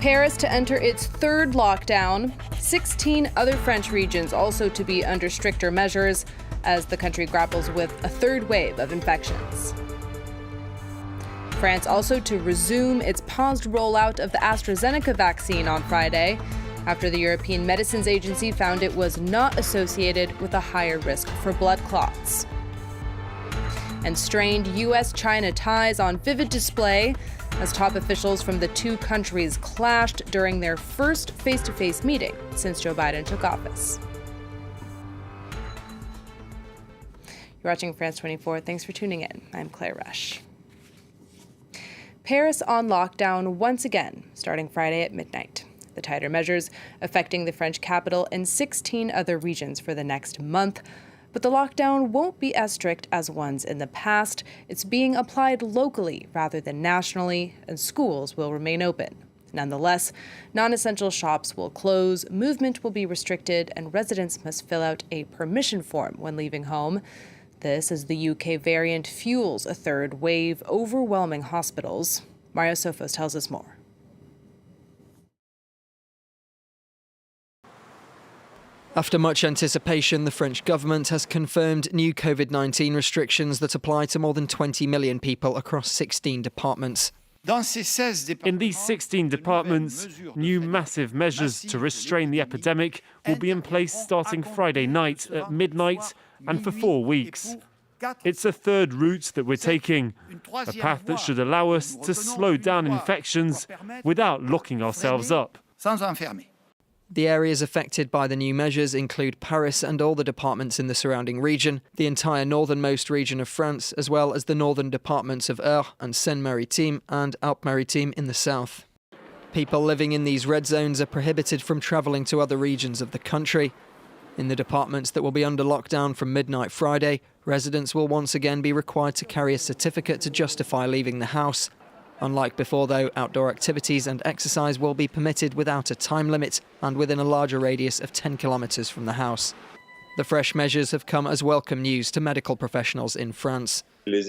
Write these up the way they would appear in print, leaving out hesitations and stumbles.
Paris to enter its third lockdown, 16 other French regions also to be under stricter measures as the country grapples with a third wave of infections. France also to resume its paused rollout of the AstraZeneca vaccine on Friday, after the European Medicines Agency found it was not associated with a higher risk for blood clots. And strained U.S.-China ties on vivid display as top officials from the two countries clashed during their first face-to-face meeting since Joe Biden took office. You're watching France 24. Thanks for tuning in. I'm Claire Rush. Paris on lockdown once again, starting Friday at midnight. The tighter measures affecting the French capital and 16 other regions for the next month. But the lockdown won't be as strict as ones in the past. It's being applied locally rather than nationally, and schools will remain open. Nonetheless, non-essential shops will close, movement will be restricted, and residents must fill out a permission form when leaving home. This as the UK variant fuels a third wave, overwhelming hospitals. Mario Sofos tells us more. After much anticipation, the French government has confirmed new COVID-19 restrictions that apply to more than 20 million people across 16 departments. In these 16 departments, new massive measures to restrain the epidemic will be in place starting Friday night at midnight and for 4 weeks. It's a third route that we're taking, a path that should allow us to slow down infections without locking ourselves up. The areas affected by the new measures include Paris and all the departments in the surrounding region, the entire northernmost region of France, as well as the northern departments of Eure and Seine-Maritime and Alpes-Maritimes in the south. People living in these red zones are prohibited from travelling to other regions of the country. In the departments that will be under lockdown from midnight Friday, residents will once again be required to carry a certificate to justify leaving the house. Unlike before, though, outdoor activities and exercise will be permitted without a time limit and within a larger radius of 10 kilometres from the house. The fresh measures have come as welcome news to medical professionals in France.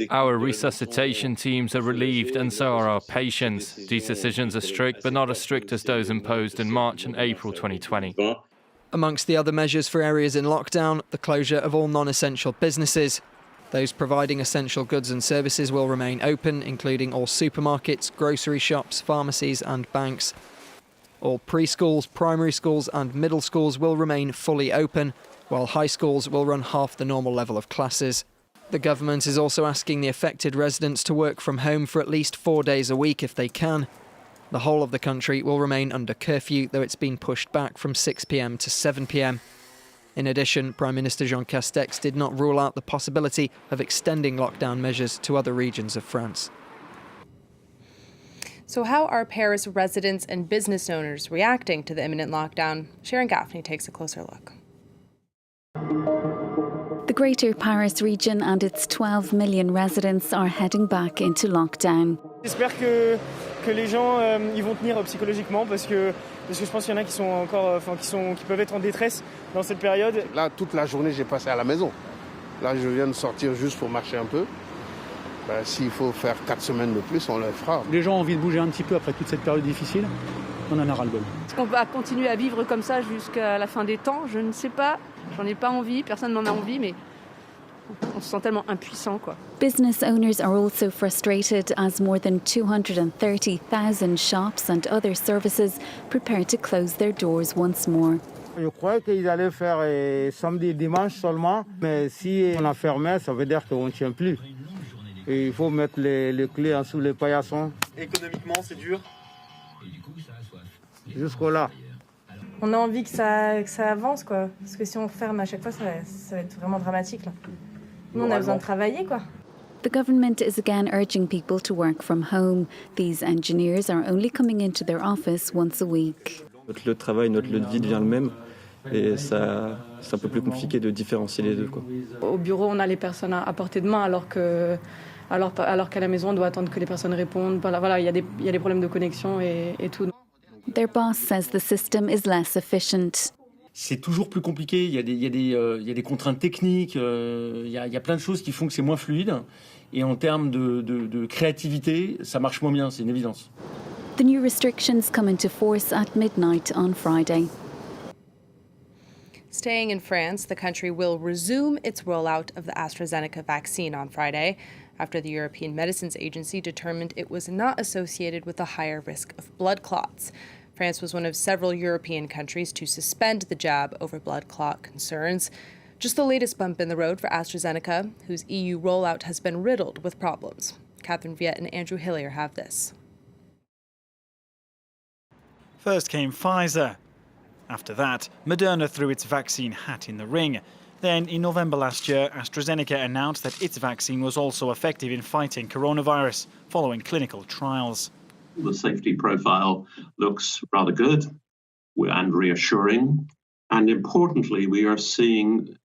Our resuscitation teams are relieved, and so are our patients. These decisions are strict, but not as strict as those imposed in March and April 2020. Amongst the other measures for areas in lockdown, the closure of all non-essential businesses. Those providing essential goods and services will remain open, including all supermarkets, grocery shops, pharmacies and banks. All preschools, primary schools and middle schools will remain fully open, while high schools will run half the normal level of classes. The government is also asking the affected residents to work from home for at least 4 days a week if they can. The whole of the country will remain under curfew, though it's been pushed back from 6 p.m. to 7 p.m. In addition, Prime Minister Jean Castex did not rule out the possibility of extending lockdown measures to other regions of France. So how are Paris residents and business owners reacting to the imminent lockdown? Sharon Gaffney takes a closer look. The Greater Paris region and its 12 million residents are heading back into lockdown. J'espère que les gens ils vont tenir psychologiquement parce que je pense qu'il y en a qui sont encore qui peuvent être en détresse dans cette période. Là toute la journée j'ai passé à la maison. Là je viens de sortir juste pour marcher un peu. S'il faut faire 4 semaines de plus, on le fera. Les gens ont envie de bouger un petit peu après toute cette période difficile. On en a ras-le-bol. Est-ce qu'on va continuer à vivre comme ça jusqu'à la fin des temps? Je ne sais pas. J'en ai pas envie, personne n'en a envie, mais on se sent tellement impuissant, quoi. Business owners are also frustrated as more than 230,000 shops and other services prepare to close their doors once more. Je croyais qu'ils allaient faire samedi et dimanche seulement, mais si on a fermé, ça veut dire qu'on ne tient plus. Et il faut mettre les clés sous les paillassons. Économiquement, c'est dur. Jusqu'au-là. On a envie que ça avance, quoi. Parce que si on ferme à chaque fois, ça va être vraiment dramatique, là. Nous, on a besoin de travailler, quoi. The government is again urging people to work from home. These engineers are only coming into their office once a week. Notre lieu de travail, notre lieu de vie devient le même. Et ça, c'est un peu plus compliqué de différencier les deux, quoi. Au bureau, on a les personnes à portée de main, alors qu'à la maison, on doit attendre que les personnes répondent. Voilà, il y a des problèmes de connexion et tout. Their boss says the system is less efficient. C'est toujours plus compliqué, il y a des contraintes techniques, il y a plein de choses qui font que c'est moins fluide. Et en termes de créativité, ça marche moins bien, c'est une évidence. The The new restrictions come into force at midnight on Friday. Staying in France, the country will resume its rollout of the AstraZeneca vaccine on Friday, after the European Medicines Agency determined it was not associated with a higher risk of blood clots. France was one of several European countries to suspend the jab over blood clot concerns. Just the latest bump in the road for AstraZeneca, whose EU rollout has been riddled with problems. Catherine Viette and Andrew Hillier have this. First came Pfizer. After that, Moderna threw its vaccine hat in the ring. Then, in November last year, AstraZeneca announced that its vaccine was also effective in fighting coronavirus, following clinical trials. The safety profile looks rather good and reassuring. And importantly, we are seeing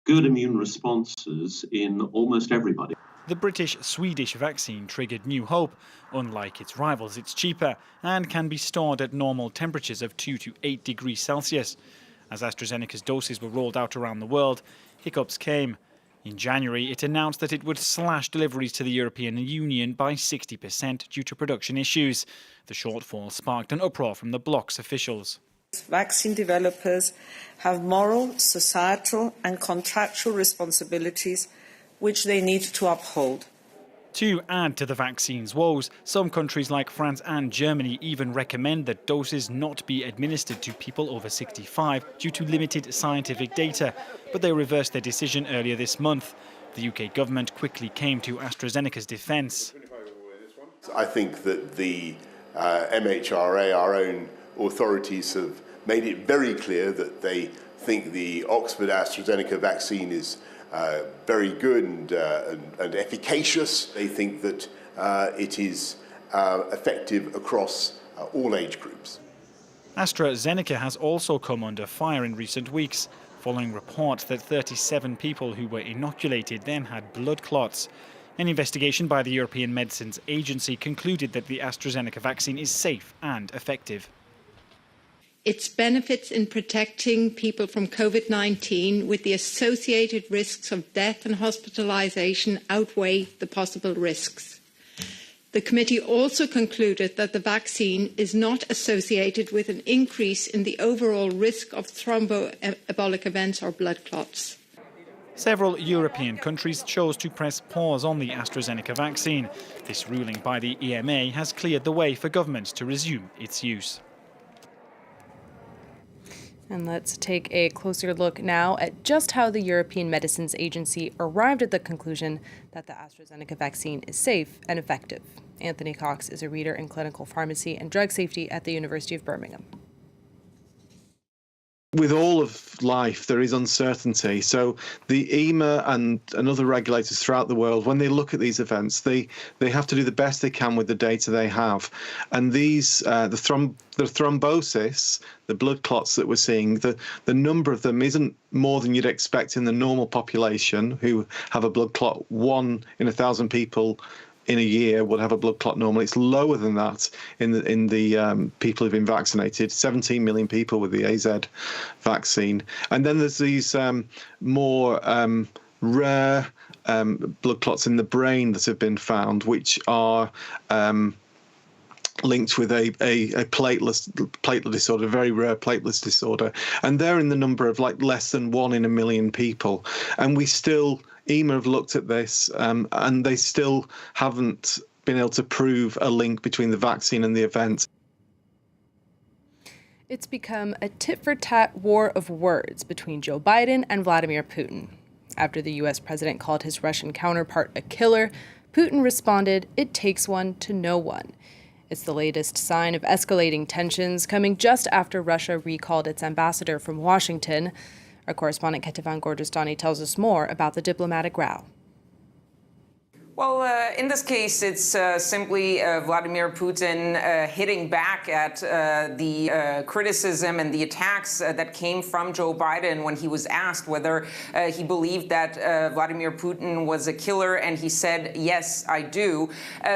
good immune responses in almost everybody. The British-Swedish vaccine triggered new hope. Unlike its rivals, it's cheaper and can be stored at normal temperatures of 2 to 8 degrees Celsius. As AstraZeneca's doses were rolled out around the world, hiccups came. In January, it announced that it would slash deliveries to the European Union by 60% due to production issues. The shortfall sparked an uproar from the bloc's officials. Vaccine developers have moral, societal and contractual responsibilities which they need to uphold. To add to the vaccine's woes, some countries like France and Germany even recommend that doses not be administered to people over 65 due to limited scientific data, but they reversed their decision earlier this month. The UK government quickly came to AstraZeneca's defence. I think that the MHRA, our own authorities, have made it very clear that they think the Oxford AstraZeneca vaccine is very good and efficacious. They think that it is effective across all age groups. AstraZeneca has also come under fire in recent weeks, following reports that 37 people who were inoculated then had blood clots. An investigation by the European Medicines Agency concluded that the AstraZeneca vaccine is safe and effective. Its benefits in protecting people from COVID-19 with the associated risks of death and hospitalisation outweigh the possible risks. The committee also concluded that the vaccine is not associated with an increase in the overall risk of thromboembolic events or blood clots. Several European countries chose to press pause on the AstraZeneca vaccine. This ruling by the EMA has cleared the way for governments to resume its use. And let's take a closer look now at just how the European Medicines Agency arrived at the conclusion that the AstraZeneca vaccine is safe and effective. Anthony Cox is a reader in clinical pharmacy and drug safety at the University of Birmingham. With all of life, there is uncertainty. So the EMA and other regulators throughout the world, when they look at these events, they have to do the best they can with the data they have. And these, the thrombosis, the blood clots that we're seeing, the number of them isn't more than you'd expect in the normal population who have a blood clot. 1 in 1,000 people in a year would have a blood clot normally. It's lower than that in the people who've been vaccinated. 17 million people with the AZ vaccine. And then there's these more rare blood clots in the brain that have been found, which are linked with a platelet disorder, very rare platelet disorder. And they're in the number of like less than 1 in a million people. And we still, EMA have looked at this and they still haven't been able to prove a link between the vaccine and the event. It's become a tit-for-tat war of words between Joe Biden and Vladimir Putin. After the U.S. president called his Russian counterpart a killer, Putin responded, "It takes one to know one." It's the latest sign of escalating tensions, coming just after Russia recalled its ambassador from Washington. Our correspondent Ketivan Gordestani tells us more about the diplomatic row. Well, in this case, it's simply Vladimir Putin hitting back at the criticism and the attacks that came from Joe Biden when he was asked whether he believed that Vladimir Putin was a killer, and he said, "Yes, I do."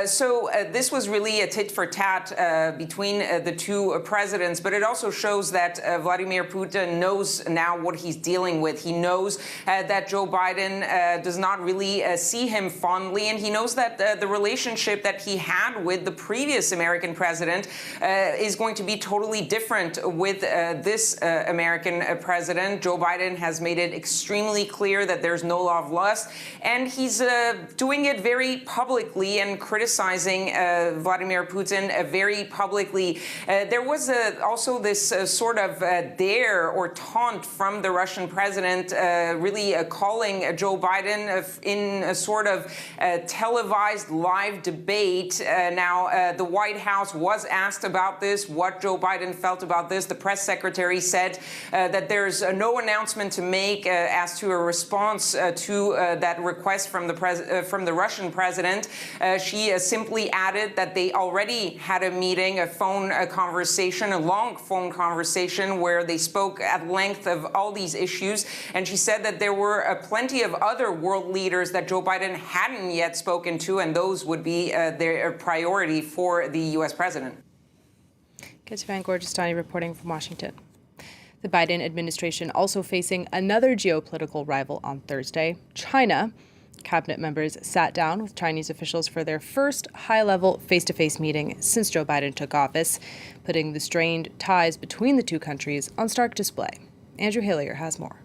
So this was really a tit-for-tat between the two presidents, but it also shows that Vladimir Putin knows now what he's dealing with. He knows that Joe Biden does not really see him fondly and he knows that the relationship that he had with the previous American president is going to be totally different with this American president. Joe Biden has made it extremely clear that there's no love lost, and he's doing it very publicly and criticizing Vladimir Putin very publicly. There was also this sort of dare or taunt from the Russian president, really calling Joe Biden in a sort of televised live debate. Now, the White House was asked about this, what Joe Biden felt about this. The press secretary said that there's no announcement to make as to a response to that request from the Russian president. She simply added that they already had a meeting, a conversation, a long phone conversation where they spoke at length of all these issues. And she said that there were plenty of other world leaders that Joe Biden hadn't yet spoken to, and those would be their priority for the U.S. president. Ketchivan Gorgestani reporting from Washington. The Biden administration also facing another geopolitical rival on Thursday, China. Cabinet members sat down with Chinese officials for their first high-level face-to-face meeting since Joe Biden took office, putting the strained ties between the two countries on stark display. Andrew Hillier has more.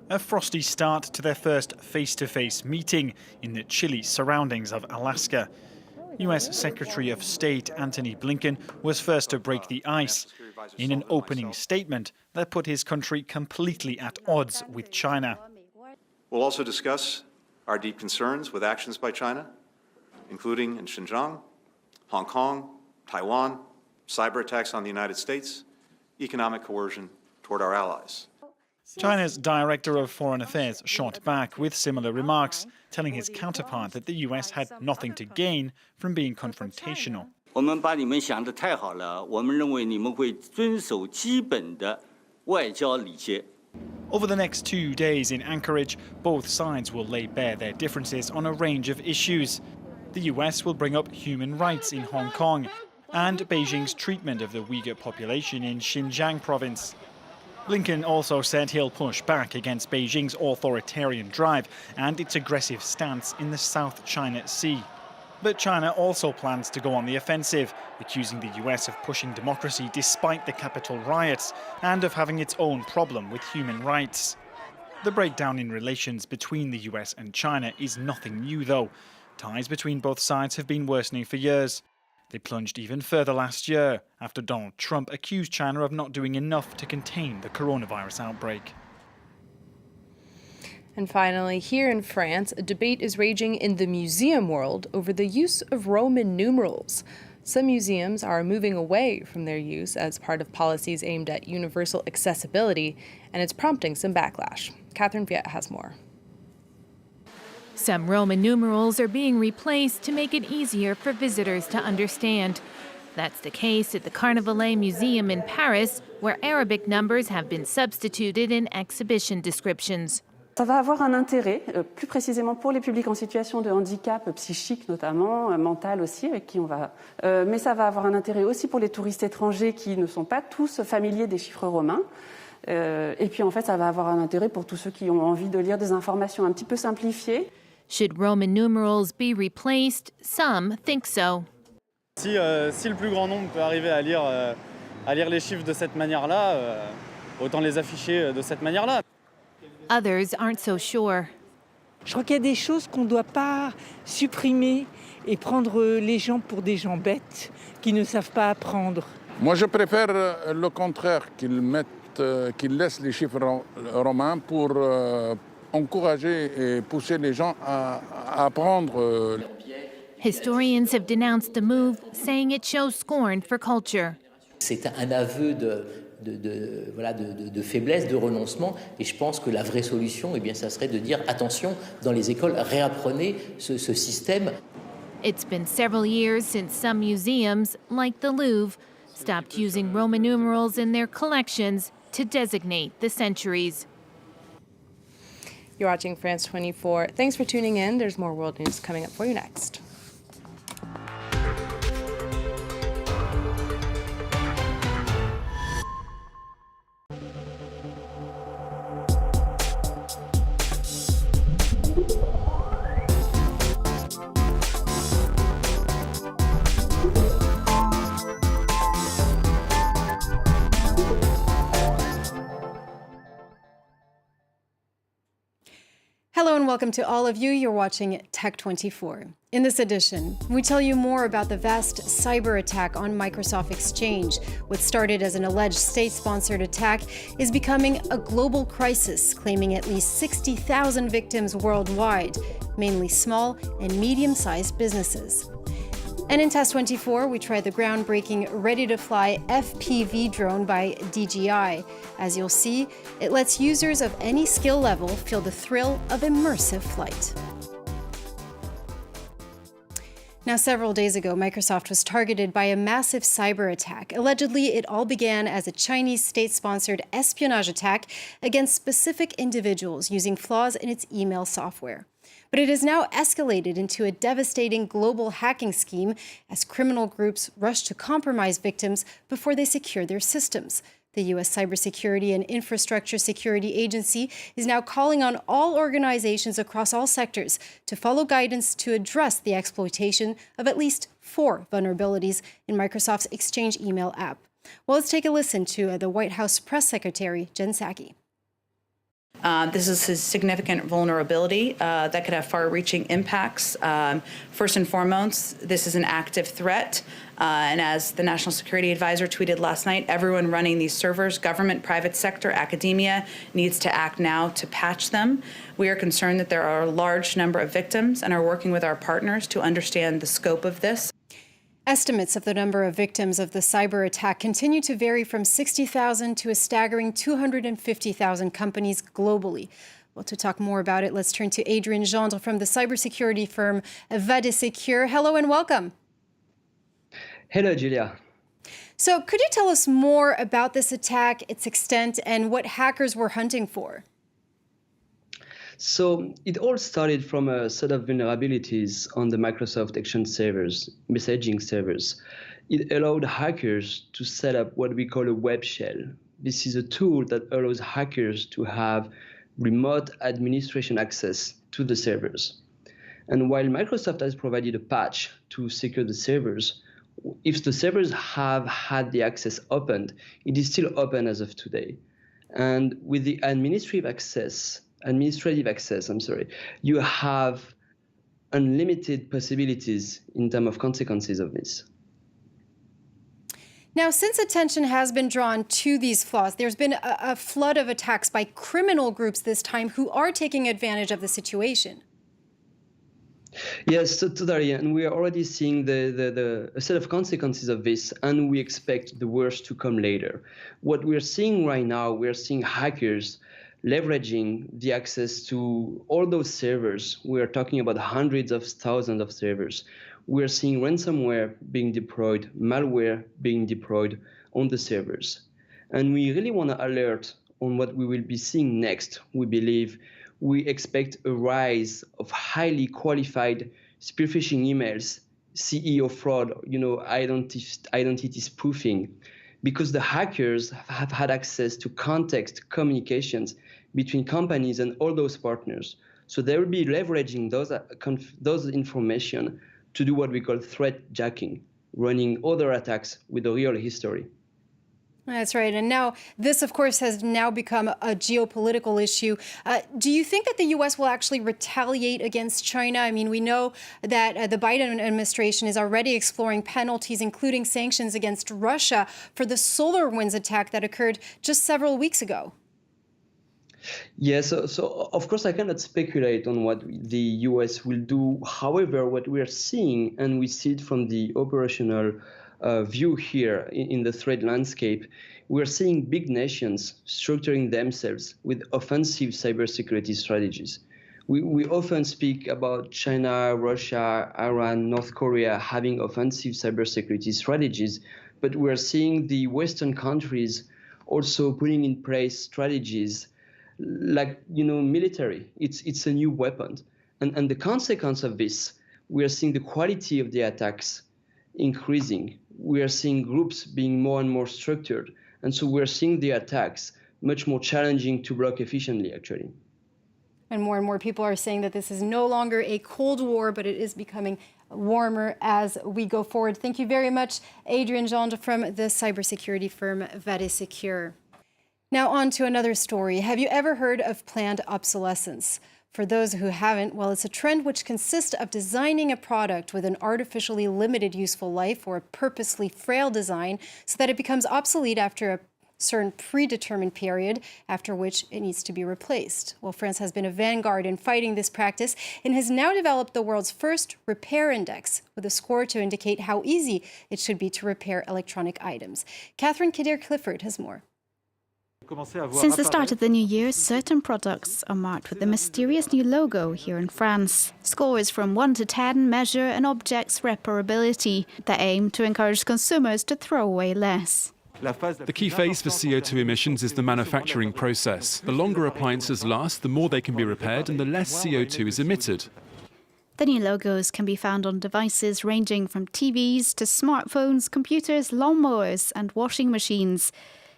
A frosty start to their first face-to-face meeting in the chilly surroundings of Alaska. U.S. Secretary of State Antony Blinken was first to break the ice in an opening statement that put his country completely at odds with China. We'll also discuss our deep concerns with actions by China, including in Xinjiang, Hong Kong, Taiwan, cyber attacks on the United States, economic coercion toward our allies. China's Director of Foreign Affairs shot back with similar remarks, telling his counterpart that the U.S. had nothing to gain from being confrontational. 我们把你们想得太好了，我们认为你们会遵守基本的外交礼节。 Over the next 2 days in Anchorage, both sides will lay bare their differences on a range of issues. The US will bring up human rights in Hong Kong and Beijing's treatment of the Uyghur population in Xinjiang province. Blinken also said he'll push back against Beijing's authoritarian drive and its aggressive stance in the South China Sea. But China also plans to go on the offensive, accusing the US of pushing democracy despite the Capitol riots and of having its own problem with human rights. The breakdown in relations between the US and China is nothing new, though. Ties between both sides have been worsening for years. They plunged even further last year after Donald Trump accused China of not doing enough to contain the coronavirus outbreak. And finally, here in France, a debate is raging in the museum world over the use of Roman numerals. Some museums are moving away from their use as part of policies aimed at universal accessibility, and it's prompting some backlash. Catherine Viet has more. Some Roman numerals are being replaced to make it easier for visitors to understand. That's the case at the Carnavalet Museum in Paris, where Arabic numbers have been substituted in exhibition descriptions. Ça va avoir un intérêt, plus précisément pour les publics en situation de handicap psychique notamment, mental aussi, avec qui on va. Mais ça va avoir un intérêt aussi pour les touristes étrangers qui ne sont pas tous familiers des chiffres romains. Et puis en fait, ça va avoir un intérêt pour tous ceux qui ont envie de lire des informations un petit peu simplifiées. Should Roman numerals be replaced? Some think so. Si le plus grand nombre peut arriver à lire les chiffres de cette manière-là, autant les afficher de cette manière-là. Others aren't so sure. Je crois qu'il y a des choses qu'on ne doit pas supprimer et prendre les gens pour des gens bêtes qui ne savent pas apprendre. Moi, je préfère le contraire, qu'ils laissent les chiffres romains pour encourager et pousser les gens à apprendre. Historians have denounced the move, saying it shows scorn for culture. C'est un aveu de faiblesse, de renoncement, et je pense que la vraie solution, ça serait de dire attention, dans les écoles, réapprenez ce système. It's been several years since some museums, like the Louvre, stopped using Roman numerals in their collections to designate the centuries. You're watching France 24. Thanks for tuning in. There's more world news coming up for you next. Hello and welcome to all of you. You're watching Tech24. In this edition, we tell you more about the vast cyber attack on Microsoft Exchange. What started as an alleged state-sponsored attack is becoming a global crisis, claiming at least 60,000 victims worldwide, mainly small and medium-sized businesses. And in Test24, we tried the groundbreaking ready-to-fly FPV drone by DJI. As you'll see, it lets users of any skill level feel the thrill of immersive flight. Now, several days ago, Microsoft was targeted by a massive cyber attack. Allegedly, it all began as a Chinese state-sponsored espionage attack against specific individuals using flaws in its email software. But it has now escalated into a devastating global hacking scheme as criminal groups rush to compromise victims before they secure their systems. The U.S. Cybersecurity and Infrastructure Security Agency is now calling on all organizations across all sectors to follow guidance to address the exploitation of at least 4 vulnerabilities in Microsoft's Exchange email app. Well, let's take a listen to the White House Press Secretary, Jen Psaki. This is a significant vulnerability that could have far-reaching impacts. First and foremost, this is an active threat. And as the National Security Advisor tweeted last night, everyone running these servers, government, private sector, academia, needs to act now to patch them. We are concerned that there are a large number of victims and are working with our partners to understand the scope of this. Estimates of the number of victims of the cyber attack continue to vary from 60,000 to a staggering 250,000 companies globally. Well, to talk more about it, let's turn to Adrian Gendre from the cybersecurity firm Vadesecure. Hello and welcome. Hello, Julia. So could you tell us more about this attack, its extent, and what hackers were hunting for? So it all started from a set of vulnerabilities on the Microsoft Exchange servers, messaging servers. It allowed hackers to set up what we call a web shell. This is a tool that allows hackers to have remote administration access to the servers. And while Microsoft has provided a patch to secure the servers, if the servers have had the access opened, it is still open as of today. And with the administrative access, you have unlimited possibilities in terms of consequences of this. Now, since attention has been drawn to these flaws, there's been a flood of attacks by criminal groups this time who are taking advantage of the situation. Yes, totally. And we are already seeing a set of consequences of this, and we expect the worst to come later. What we're seeing right now, we're seeing hackers leveraging the access to all those servers. We are talking about hundreds of thousands of servers. We're seeing ransomware being deployed, malware being deployed on the servers. And we really want to alert on what we will be seeing next. We expect a rise of highly qualified spear-phishing emails, CEO fraud, identity spoofing, because the hackers have had access to context communications between companies and all those partners. So they will be leveraging those information to do what we call threat jacking, running other attacks with a real history. That's right. And now this, of course, has now become a geopolitical issue. Do you think that the U.S. will actually retaliate against China? I mean, we know that the Biden administration is already exploring penalties, including sanctions against Russia for the SolarWinds attack that occurred just several weeks ago. Yes, so of course I cannot speculate on what the US will do. However, what we are seeing, and we see it from the operational view here in the threat landscape, we're seeing big nations structuring themselves with offensive cybersecurity strategies. We often speak about China, Russia, Iran, North Korea having offensive cybersecurity strategies, but we're seeing the Western countries also putting in place strategies like, military. It's a new weapon. And the consequence of this, we are seeing the quality of the attacks increasing. We are seeing groups being more and more structured. And so we're seeing the attacks much more challenging to block efficiently, actually. And more people are saying that this is no longer a Cold War, but it is becoming warmer as we go forward. Thank you very much, Adrian Gendre from the cybersecurity firm Vadesecure. Now on to another story. Have you ever heard of planned obsolescence? For those who haven't, well, it's a trend which consists of designing a product with an artificially limited useful life or a purposely frail design so that it becomes obsolete after a certain predetermined period, after which it needs to be replaced. Well, France has been a vanguard in fighting this practice and has now developed the world's first repair index with a score to indicate how easy it should be to repair electronic items. Catherine Kadir-Clifford has more. Since the start of the new year, certain products are marked with the mysterious new logo here in France. Scores from 1 to 10 measure an object's reparability. They aim to encourage consumers to throw away less. The key phase for CO2 emissions is the manufacturing process. The longer appliances last, the more they can be repaired and the less CO2 is emitted. The new logos can be found on devices ranging from TVs to smartphones, computers, lawnmowers and washing machines.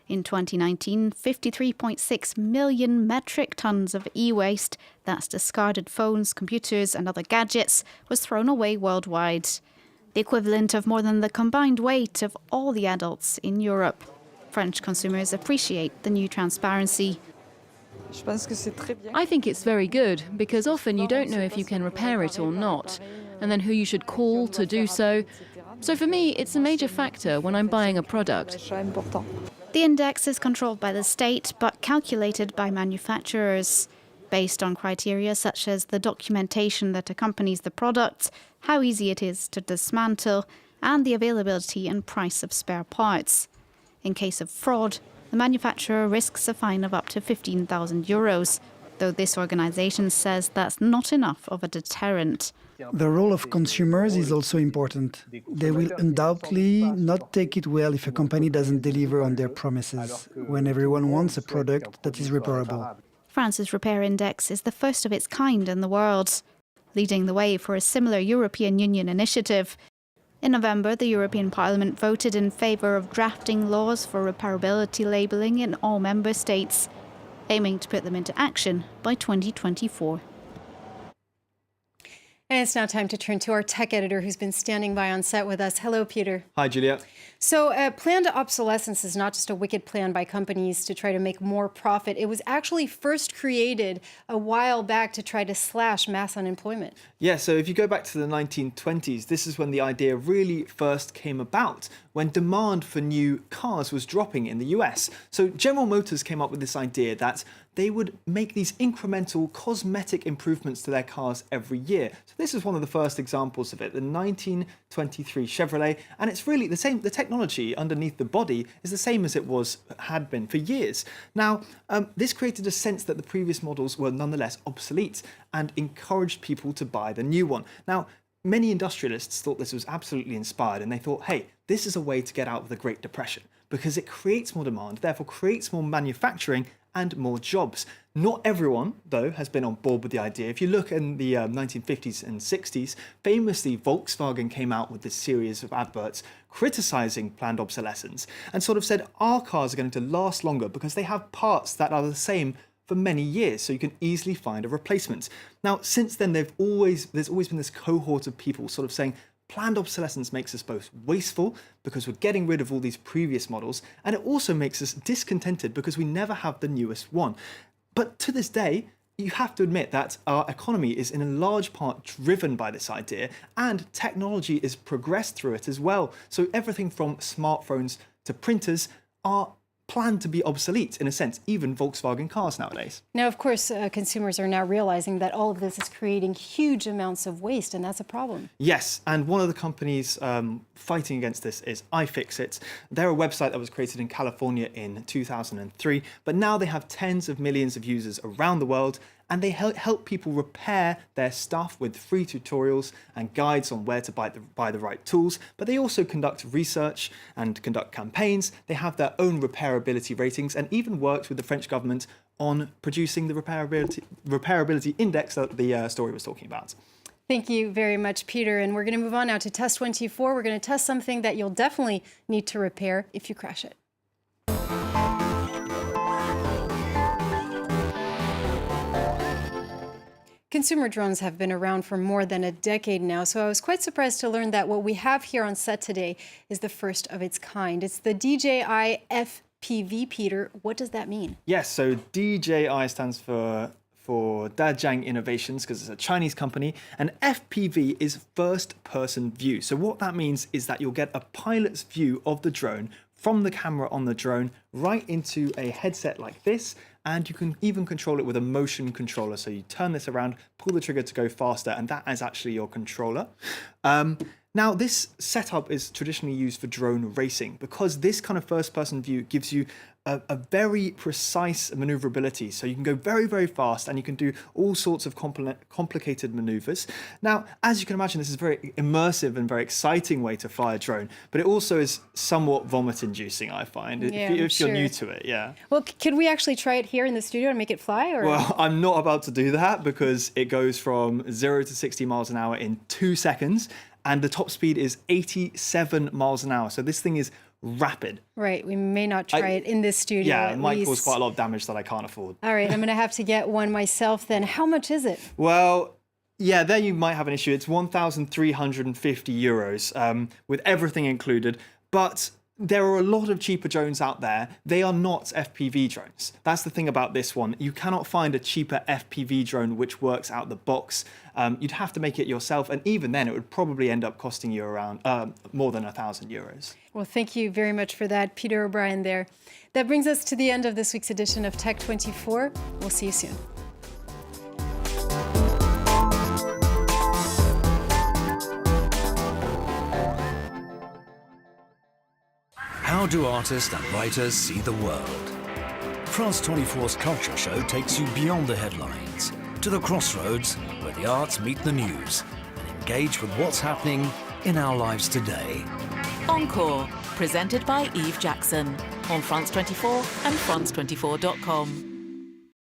In 2019, 53.6 million metric tons of e-waste, that's discarded phones, computers and other gadgets, was thrown away worldwide. The equivalent of more than the combined weight of all the adults in Europe. French consumers appreciate the new transparency. I think it's very good, because often you don't know if you can repair it or not, and then who you should call to do so. So for me, it's a major factor when I'm buying a product. The index is controlled by the state, but calculated by manufacturers, based on criteria such as the documentation that accompanies the product, how easy it is to dismantle, and the availability and price of spare parts. In case of fraud, the manufacturer risks a fine of up to €15,000, though this organisation says that's not enough of a deterrent. The role of consumers is also important. They will undoubtedly not take it well if a company doesn't deliver on their promises, when everyone wants a product that is repairable. France's repair index is the first of its kind in the world, leading the way for a similar European Union initiative. In November, the European Parliament voted in favour of drafting laws for repairability labelling in all member states, aiming to put them into action by 2024. And it's now time to turn to our tech editor who's been standing by on set with us. Hello, Peter. Hi, Julia. So planned obsolescence is not just a wicked plan by companies to try to make more profit. It was actually first created a while back to try to slash mass unemployment. Yeah, so if you go back to the 1920s, this is when the idea really first came about, when demand for new cars was dropping in the US. So General Motors came up with this idea that they would make these incremental cosmetic improvements to their cars every year. So this is one of the first examples of it, the 1923 Chevrolet, and it's really the same. The technology underneath the body is the same as it had been for years. Now, this created a sense that the previous models were nonetheless obsolete and encouraged people to buy the new one. Now, many industrialists thought this was absolutely inspired, and they thought, hey, this is a way to get out of the Great Depression because it creates more demand, therefore creates more manufacturing and more jobs. Not everyone, though, has been on board with the idea. If you look in the 1950s and 60s, famously Volkswagen came out with this series of adverts criticising planned obsolescence and sort of said our cars are going to last longer because they have parts that are the same for many years, so you can easily find a replacement. Now, since then, there's always been this cohort of people sort of saying planned obsolescence makes us both wasteful because we're getting rid of all these previous models, and it also makes us discontented because we never have the newest one. But to this day, you have to admit that our economy is in a large part driven by this idea, and technology is progressed through it as well. So everything from smartphones to printers are planned to be obsolete, in a sense, even Volkswagen cars nowadays. Now, of course, consumers are now realizing that all of this is creating huge amounts of waste, and that's a problem. Yes, and one of the companies fighting against this is iFixit. They're a website that was created in California in 2003, but now they have tens of millions of users around the world, and they help people repair their stuff with free tutorials and guides on where to buy the right tools. But they also conduct research and conduct campaigns. They have their own repairability ratings and even worked with the French government on producing the repairability index that the story was talking about. Thank you very much, Peter. And we're going to move on now to Test 24. We're going to test something that you'll definitely need to repair if you crash it. Consumer drones have been around for more than a decade now, so I was quite surprised to learn that what we have here on set today is the first of its kind. It's the DJI FPV, Peter. What does that mean? Yes, so DJI stands for for Dajiang Innovations because it's a Chinese company, and FPV is first-person view. So what that means is that you'll get a pilot's view of the drone from the camera on the drone right into a headset like this, and you can even control it with a motion controller. So you turn this around, pull the trigger to go faster, and that is actually your controller. Now, this setup is traditionally used for drone racing because this kind of first-person view gives you a very precise maneuverability. So you can go very, very fast and you can do all sorts of complicated maneuvers. Now, as you can imagine, this is a very immersive and very exciting way to fly a drone, but it also is somewhat vomit-inducing, I find, if you're new to it, yeah. Well, could we actually try it here in the studio and make it fly? Or? Well, I'm not about to do that because it goes from 0 to 60 miles an hour in 2 seconds, and the top speed is 87 miles an hour. So this thing is rapid. Right, we may not try it in this studio. Yeah, it might least. cause quite a lot of damage that I can't afford. All right, I'm going to have to get one myself then. How much is it? Well, yeah, there you might have an issue. It's 1,350 euros with everything included. But there are a lot of cheaper drones out there. They are not FPV drones. That's the thing about this one. You cannot find a cheaper FPV drone which works out the box. You'd have to make it yourself, and even then it would probably end up costing you around more than 1,000 euros. Well, thank you very much for that, Peter O'Brien there. That brings us to the end of this week's edition of Tech 24. We'll see you soon. How do artists and writers see the world? France 24's culture show takes you beyond the headlines, to the crossroads where the arts meet the news, and engage with what's happening in our lives today. Encore, presented by Eve Jackson on France 24 and France24.com.